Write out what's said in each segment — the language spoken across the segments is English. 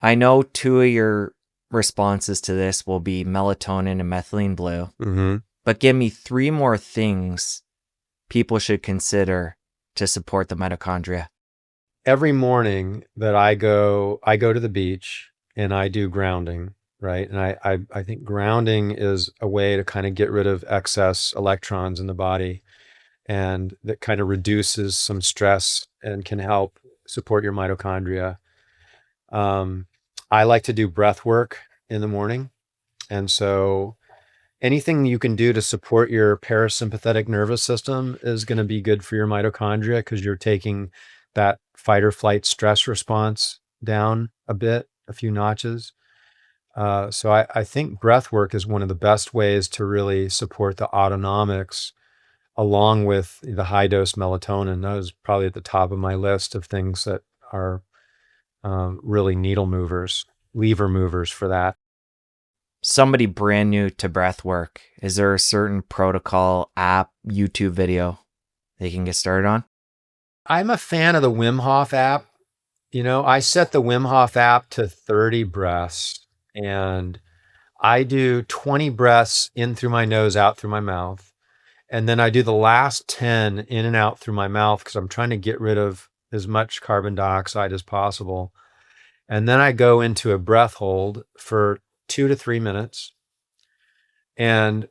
I know two of your responses to this will be melatonin and methylene blue, but give me three more things people should consider to support the mitochondria. Every morning that I go to the beach and I do grounding, right? And I think grounding is a way to kind of get rid of excess electrons in the body, and that kind of reduces some stress and can help support your mitochondria. I like to do breath work in the morning. And so anything you can do to support your parasympathetic nervous system is going to be good for your mitochondria, because you're taking that fight or flight stress response down a bit, a few notches. So I think breath work is one of the best ways to really support the autonomics, along with the high dose melatonin. That was probably at the top of my list of things that are really needle movers, lever movers for that. Somebody brand new to breath work, is there a certain protocol, app, YouTube video they can get started on? I'm a fan of the Wim Hof app. I set the Wim Hof app to 30 breaths, and I do 20 breaths in through my nose, out through my mouth. And then I do the last 10 in and out through my mouth, because I'm trying to get rid of as much carbon dioxide as possible. And then I go into a breath hold for 2 to 3 minutes. And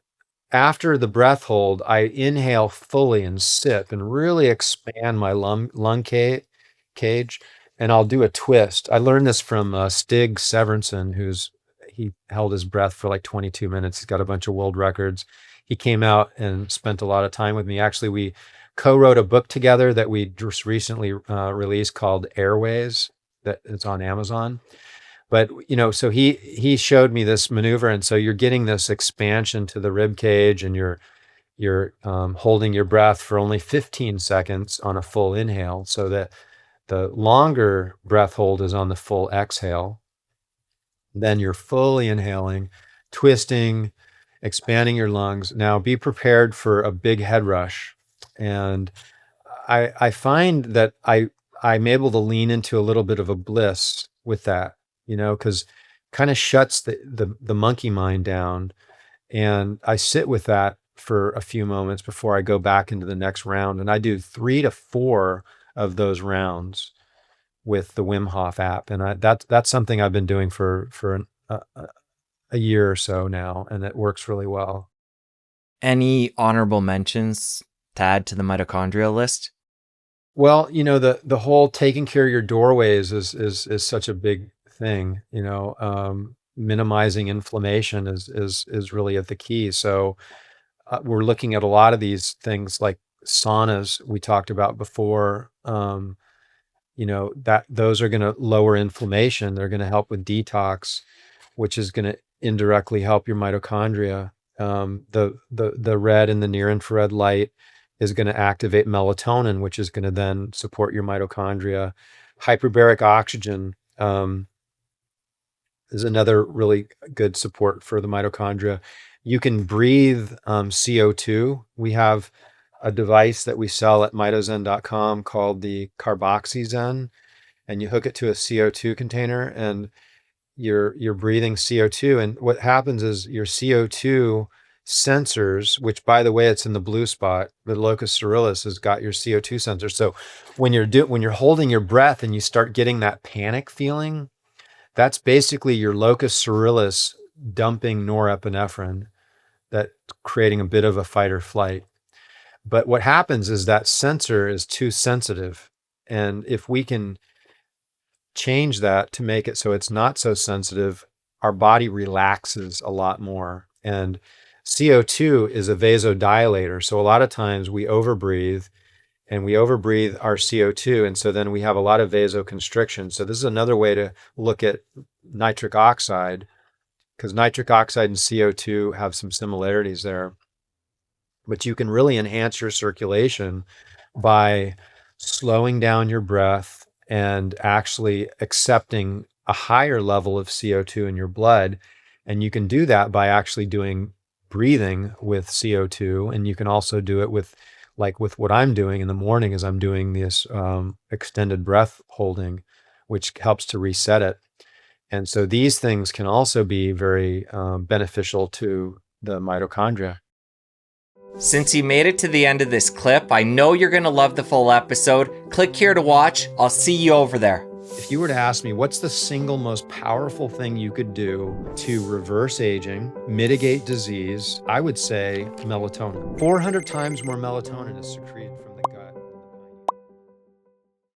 after the breath hold, I inhale fully and sip and really expand my lung cage, and I'll do a twist. I learned this from Stig Severinsen, he held his breath for like 22 minutes. He's got a bunch of world records. He came out and spent a lot of time with me. Actually, we co-wrote a book together that we just recently released called Airways, that it's on Amazon. But, so he showed me this maneuver. And so you're getting this expansion to the rib cage, and you're holding your breath for only 15 seconds on a full inhale, so that the longer breath hold is on the full exhale. Then you're fully inhaling, twisting, expanding your lungs. Now be prepared for a big head rush. And I find that I'm able to lean into a little bit of a bliss with that, because kind of shuts the monkey mind down. And I sit with that for a few moments before I go back into the next round. And I do 3 to 4 of those rounds with the Wim Hof app. And that's something I've been doing for a year or so now, and it works really well. Any honorable mentions to add to the mitochondria list? Well, the whole taking care of your doorways is such a big thing. Minimizing inflammation is really at the key. So we're looking at a lot of these things like saunas we talked about before. That those are going to lower inflammation. They're going to help with detox, which is going to indirectly help your mitochondria. The red and the near infrared light is going to activate melatonin, which is going to then support your mitochondria. Hyperbaric oxygen is another really good support for the mitochondria. You can breathe CO2. We have a device that we sell at mitozen.com called the CarboxyZen, and you hook it to a CO2 container, and you're breathing CO2. And what happens is your CO2 sensors, which by the way, it's in the blue spot, the locus coeruleus has got your CO2 sensor. So when you're holding your breath and you start getting that panic feeling, that's basically your locus coeruleus dumping norepinephrine, that creating a bit of a fight or flight. But what happens is that sensor is too sensitive. And if we can change that to make it so it's not so sensitive, our body relaxes a lot more. And CO2 is a vasodilator. So a lot of times we overbreathe, and we overbreathe our CO2. And so then we have a lot of vasoconstriction. So this is another way to look at nitric oxide, because nitric oxide and CO2 have some similarities there. But you can really enhance your circulation by slowing down your breath and actually accepting a higher level of CO2 in your blood. And you can do that by actually doing breathing with CO2. And you can also do it with what I'm doing in the morning, is I'm doing this extended breath holding, which helps to reset it. And so these things can also be very beneficial to the mitochondria. Since you made it to the end of this clip, I know you're going to love the full episode. Click here to watch. I'll see you over there. If you were to ask me, what's the single most powerful thing you could do to reverse aging, mitigate disease, I would say melatonin. 400 times more melatonin is secreted.